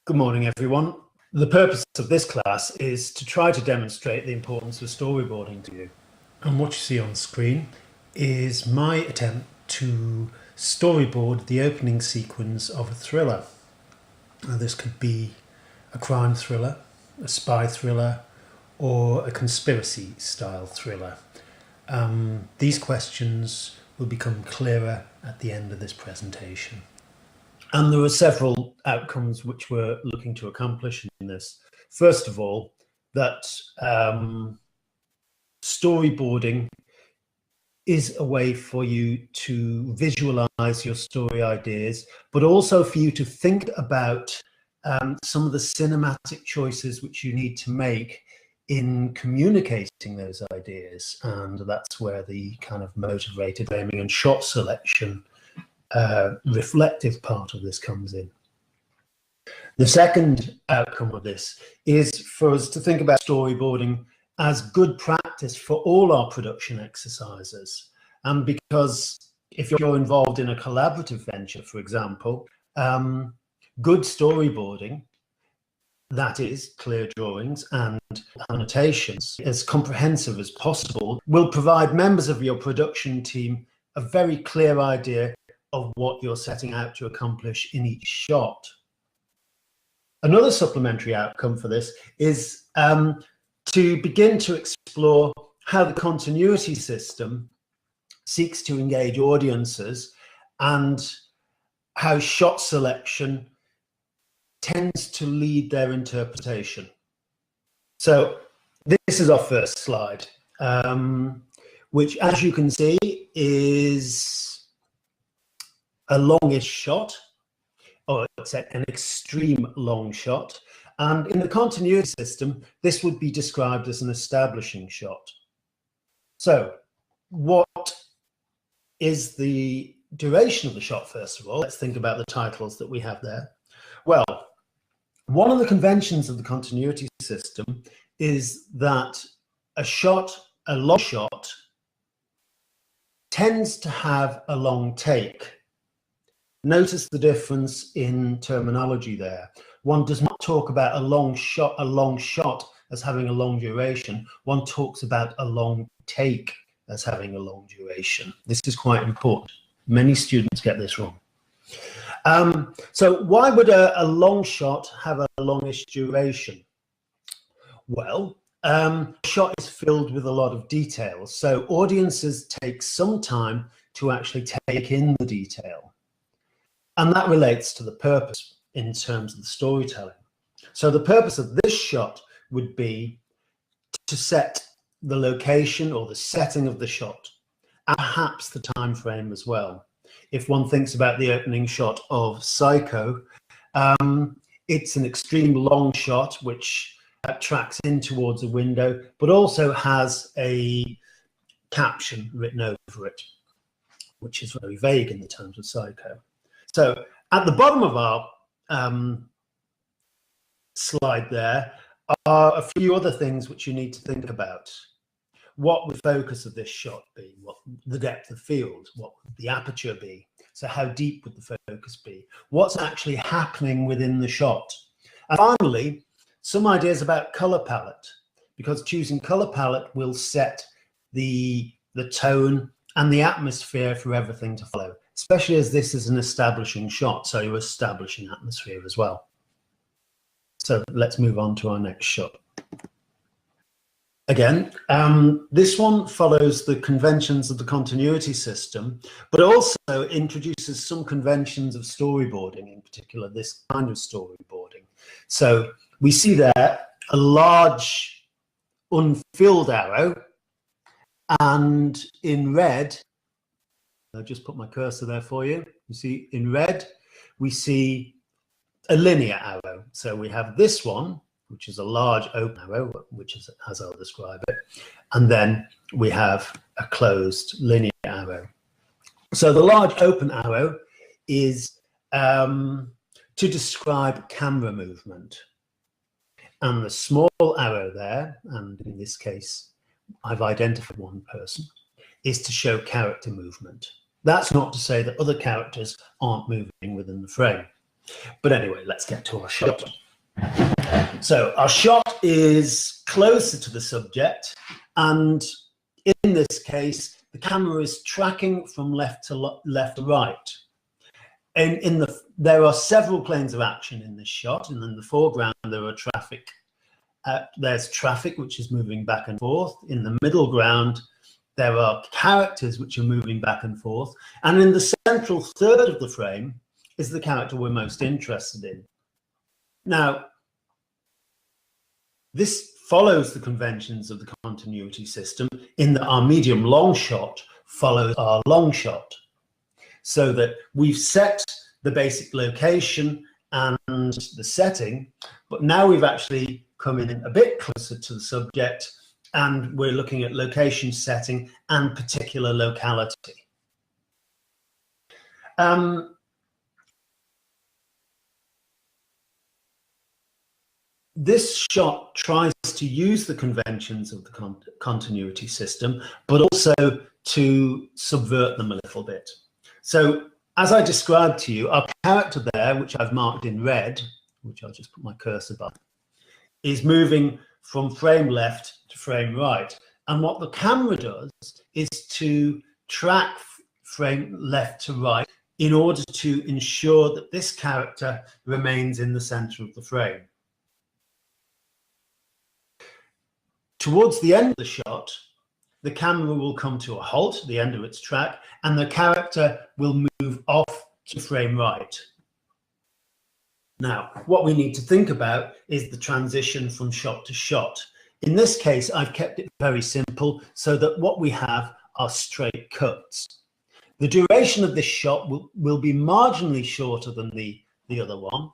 Good morning, everyone. The purpose of this class is to try to demonstrate the importance of storyboarding to you. And what you see on screen is my attempt to storyboard the opening sequence of a thriller. Now, this could be a crime thriller, a spy thriller, or a conspiracy style thriller. These questions will become clearer at the end of this presentation. And there were several outcomes which we're looking to accomplish in this. First of all, that storyboarding is a way for you to visualize your story ideas, but also for you to think about some of the cinematic choices which you need to make in communicating those ideas. And that's where the kind of motivated framing and shot selection reflective part of this comes in. The second outcome of this is for us to think about storyboarding as good practice for all our production exercises. And because if you're involved in a collaborative venture, for example, good storyboarding, that is clear drawings and annotations as comprehensive as possible, will provide members of your production team a very clear idea of what you're setting out to accomplish in each shot. Another supplementary outcome for this is to begin to explore how the continuity system seeks to engage audiences and how shot selection tends to lead their interpretation. So this is our first slide, which, as you can see, is a longish shot, or it's an extreme long shot. And in the continuity system, this would be described as an establishing shot. So what is the duration of the shot, first of all? Let's think about the titles that we have there. Well, one of the conventions of the continuity system is that a long shot, tends to have a long take. Notice the difference in terminology there. One does not talk about a long shot as having a long duration. One talks about a long take as having a long duration. This is quite important. Many students get this wrong. So why would a long shot have a longish duration? Well, a shot is filled with a lot of details. So audiences take some time to actually take in the detail. And that relates to the purpose in terms of the storytelling. So the purpose of this shot would be to set the location or the setting of the shot, and perhaps the time frame as well. If one thinks about the opening shot of Psycho, it's an extreme long shot which tracks in towards a window, but also has a caption written over it, which is very vague in the terms of Psycho. So at the bottom of our slide there are a few other things which you need to think about. What would the focus of this shot be? What the depth of field? What would the aperture be? So how deep would the focus be? What's actually happening within the shot? And finally, some ideas about color palette, because choosing color palette will set the tone and the atmosphere for everything to follow, especially as this is an establishing shot, so you're establishing atmosphere as well. So let's move on to our next shot. Again, this one follows the conventions of the continuity system, but also introduces some conventions of storyboarding, in particular this kind of storyboarding. So we see there a large unfilled arrow, and in red, I'll just put my cursor there for you. You see in red, we see a linear arrow. So we have this one, which is a large open arrow, which is as I'll describe it. And then we have a closed linear arrow. So the large open arrow is to describe camera movement. And the small arrow there, and in this case, I've identified one person, is to show character movement. That's not to say that other characters aren't moving within the frame. But anyway, let's get to our shot. So our shot is closer to the subject, and in this case, the camera is tracking from left to right. And there are several planes of action in this shot, and in the foreground there are traffic. There's traffic which is moving back and forth. In the middle ground, there are characters which are moving back and forth. And in the central third of the frame is the character we're most interested in. Now, this follows the conventions of the continuity system in that our medium long shot follows our long shot, so that we've set the basic location and the setting, but now we've actually come in a bit closer to the subject, and we're looking at location, setting, and particular locality. This shot tries to use the conventions of the continuity system, but also to subvert them a little bit. So, as I described to you, our character there, which I've marked in red, which I'll just put my cursor by, is moving from frame left to frame right. And what the camera does is to track frame left to right in order to ensure that this character remains in the center of the frame. Towards the end of the shot, the camera will come to a halt at the end of its track, and the character will move off to frame right. Now, what we need to think about is the transition from shot to shot. In this case, I've kept it very simple so that what we have are straight cuts. The duration of this shot will be marginally shorter than the other one.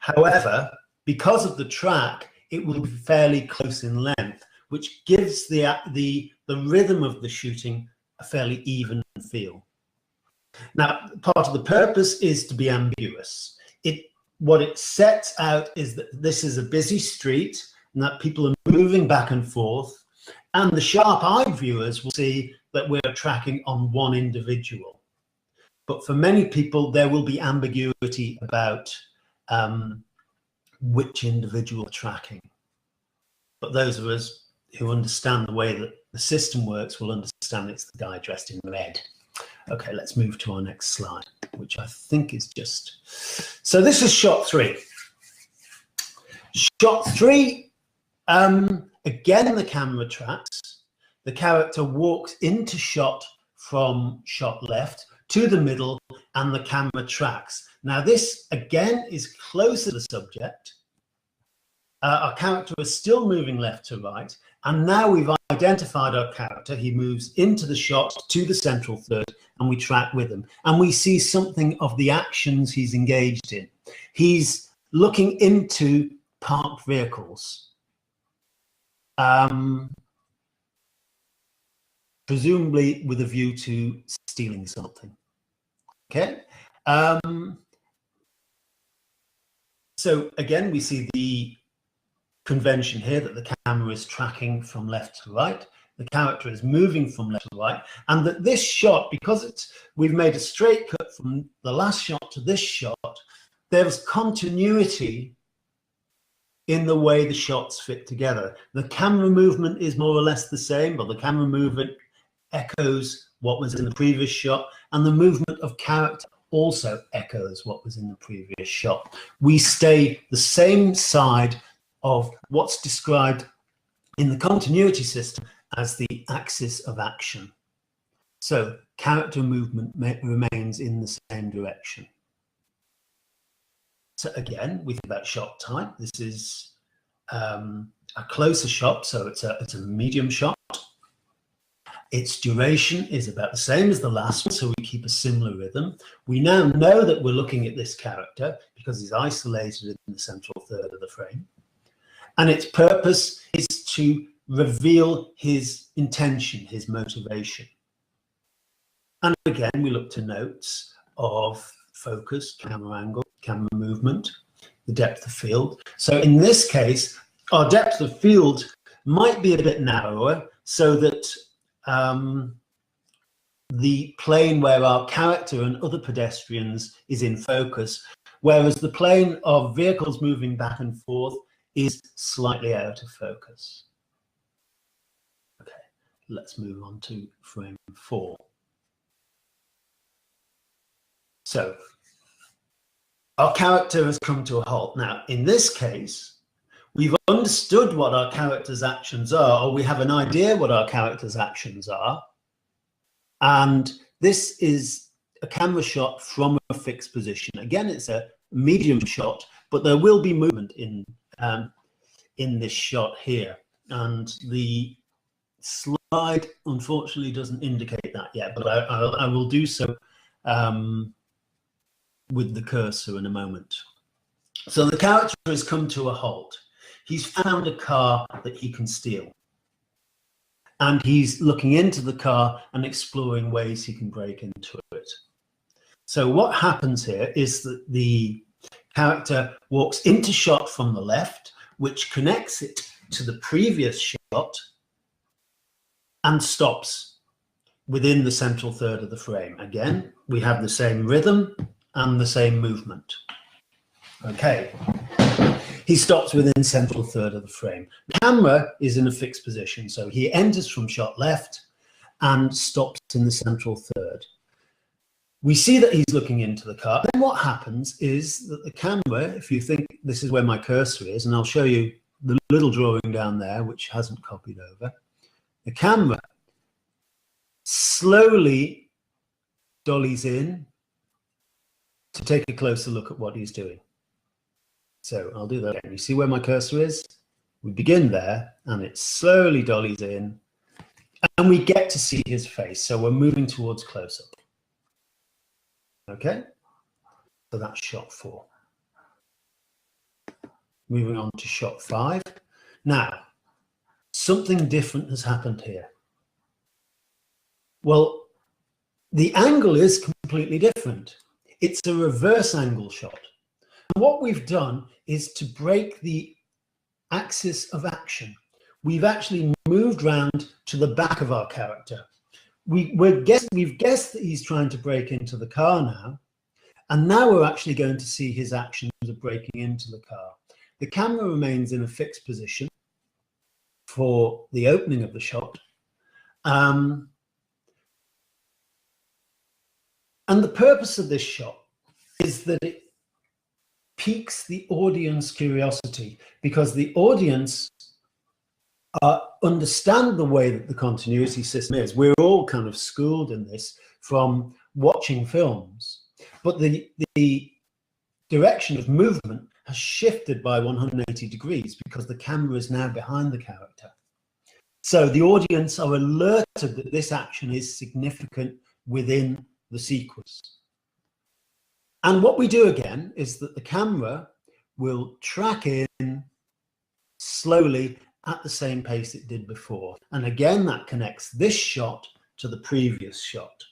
However, because of the track, it will be fairly close in length, which gives the rhythm of the shooting a fairly even feel. Now, part of the purpose is to be ambiguous. What it sets out is that this is a busy street and that people are moving back and forth, and the sharp-eyed viewers will see that we're tracking on one individual. But for many people, there will be ambiguity about which individual we're tracking. But those of us who understand the way that the system works will understand it's the guy dressed in red. Okay, let's move to our next slide, which I think is just... So this is shot 3. Shot 3, again, the camera tracks. The character walks into shot from shot left to the middle, and the camera tracks. Now this, again, is closer to the subject. Our character is still moving left to right, and now we've identified our character. He moves into the shot to the central third, and we track with him. And we see something of the actions he's engaged in. He's looking into parked vehicles, presumably with a view to stealing something. Okay. So again, we see the convention here that the camera is tracking from left to right. The character is moving from left to right, and that this shot, because we've made a straight cut from the last shot to this shot, there's continuity in the way the shots fit together. The camera movement is more or less the same, but the camera movement echoes what was in the previous shot, and the movement of character also echoes what was in the previous shot. We stay the same side of what's described in the continuity system as the axis of action. So character movement remains in the same direction. So again, we think about shot type. This is a closer shot, so it's a medium shot. Its duration is about the same as the last one, so we keep a similar rhythm. We now know that we're looking at this character because he's isolated in the central third of the frame. And its purpose is to reveal his intention, his motivation. And again, we look to notes of focus, camera angle, camera movement, the depth of field. So in this case, our depth of field might be a bit narrower, so that the plane where our character and other pedestrians is in focus whereas the plane of vehicles moving back and forth is slightly out of focus. Okay, let's move on to frame 4. So our character has come to a halt. Now, in this case, we've understood what our character's actions are, or we have an idea what our character's actions are. And this is a camera shot from a fixed position. Again, it's a medium shot, but there will be movement in this shot here. And the slide, unfortunately, doesn't indicate that yet, but I will do so with the cursor in a moment. So the character has come to a halt. He's found a car that he can steal. And he's looking into the car and exploring ways he can break into it. So what happens here is that the character walks into shot from the left, which connects it to the previous shot and stops within the central third of the frame. Again, we have the same rhythm and the same movement. Okay, he stops within central third of the frame. The camera is in a fixed position, so he enters from shot left and stops in the central third. We see that he's looking into the car. Then what happens is that the camera, if you think this is where my cursor is, and I'll show you the little drawing down there, which hasn't copied over, the camera slowly dollies in to take a closer look at what he's doing. So I'll do that again. You see where my cursor is? We begin there, and it slowly dollies in, and we get to see his face. So we're moving towards close-up. Okay, so that's shot 4. Moving on to shot 5. Now, something different has happened here. Well, the angle is completely different. It's a reverse angle shot. And what we've done is to break the axis of action. We've actually moved round to the back of our character. We've guessed that he's trying to break into the car now, and now we're actually going to see his actions of breaking into the car. The camera remains in a fixed position for the opening of the shot, and the purpose of this shot is that it piques the audience curiosity, because the audience understand the way that the continuity system is. We're all kind of schooled in this from watching films, but the direction of movement has shifted by 180 degrees because the camera is now behind the character. So the audience are alerted that this action is significant within the sequence. And what we do again is that the camera will track in slowly at the same pace it did before. And again, that connects this shot to the previous shot.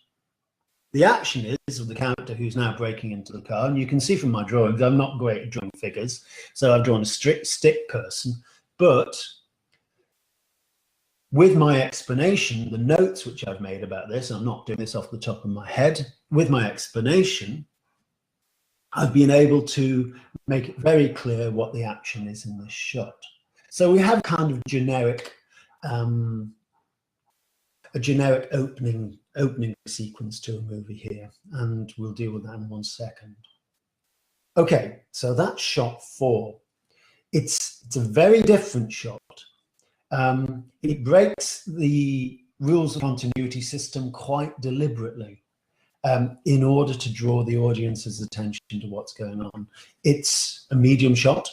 The action is of the character who's now breaking into the car. And you can see from my drawings, I'm not great at drawing figures. So I've drawn a strict stick person. But with my explanation, the notes which I've made about this, I'm not doing this off the top of my head, with my explanation, I've been able to make it very clear what the action is in this shot. So we have kind of generic, a generic opening sequence to a movie here, and we'll deal with that in 1 second. Okay, so that's shot 4. It's a very different shot. It breaks the rules of continuity system quite deliberately in order to draw the audience's attention to what's going on. It's a medium shot,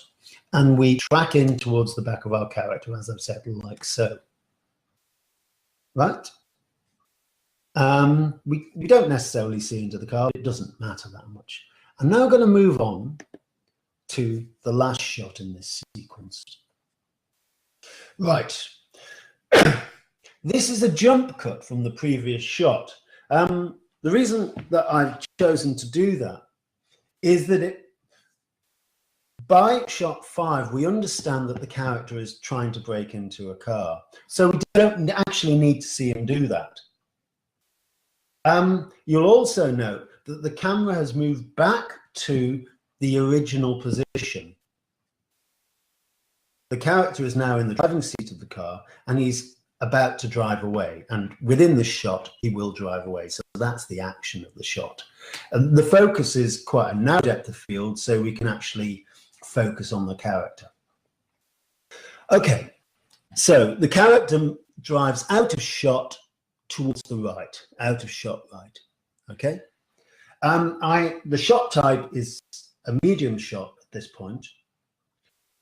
and we track in towards the back of our character, as I've said, like so. Right? We don't necessarily see into the car. It doesn't matter that much. I'm now going to move on to the last shot in this sequence. Right. This is a jump cut from the previous shot. The reason that I've chosen to do that is that by shot 5, we understand that the character is trying to break into a car. So we don't actually need to see him do that. You'll also note that the camera has moved back to the original position. The character is now in the driving seat of the car and he's about to drive away, and within this shot he will drive away. So that's the action of the shot, and the focus is quite a narrow depth of field, so we can actually focus on the character. Okay, so the character drives out of shot towards the right, out of shot right. Okay, the shot type is a medium shot at this point.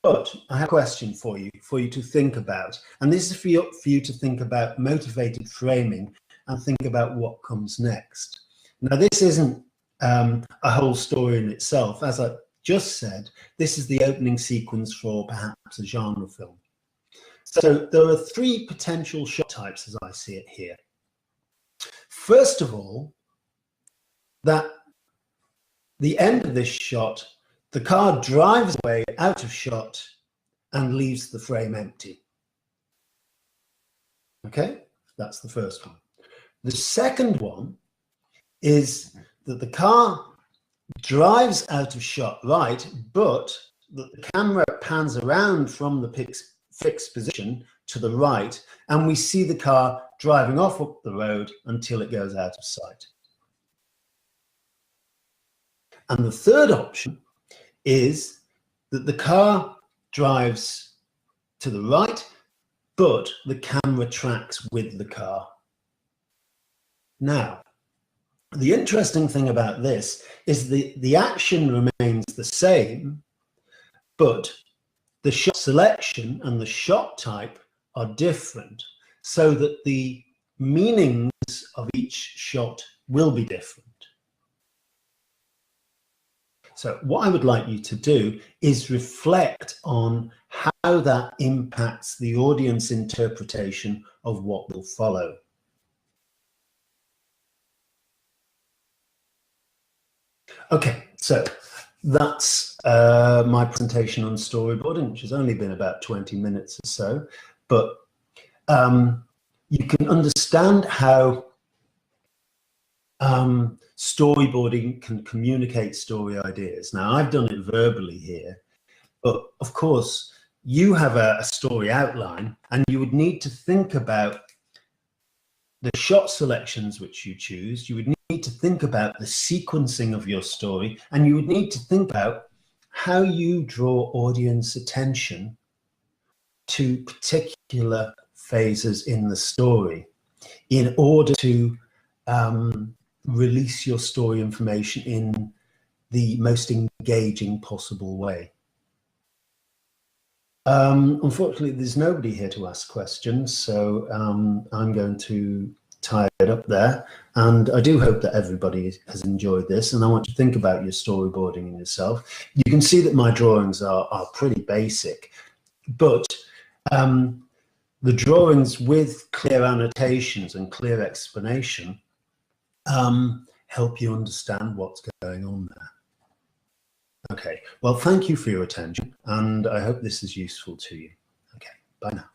But I have a question for you to think about, and this is for you to think about motivated framing and think about what comes next. Now, this isn't a whole story in itself. As I just said, this is the opening sequence for perhaps a genre film. So there are three potential shot types as I see it here. First of all, that the end of this shot, the car drives away out of shot and leaves the frame empty. Okay, that's the first one. The second one is that the car drives out of shot right, but that the camera pans around from the fixed position to the right, and we see the car driving off up the road until it goes out of sight. And the third option is that the car drives to the right, but the camera tracks with the car. Now, the interesting thing about this is the action remains the same, but the shot selection and the shot type are different, so that the meanings of each shot will be different. So what I would like you to do is reflect on how that impacts the audience interpretation of what will follow. Okay, so that's my presentation on storyboarding, which has only been about 20 minutes or so, but you can understand how storyboarding can communicate story ideas. Now, I've done it verbally here, but of course you have a story outline, and you would need to think about the shot selections which you choose. You would need to think about the sequencing of your story, and you would need to think about how you draw audience attention to particular phases in the story in order to release your story information in the most engaging possible way. Unfortunately, there's nobody here to ask questions, so I'm going to tie it up there. And I do hope that everybody has enjoyed this, and I want you to think about your storyboarding in yourself. You can see that my drawings are pretty basic, but the drawings with clear annotations and clear explanation help you understand what's going on there. Okay, well, thank you for your attention, and I hope this is useful to you. Okay, bye now.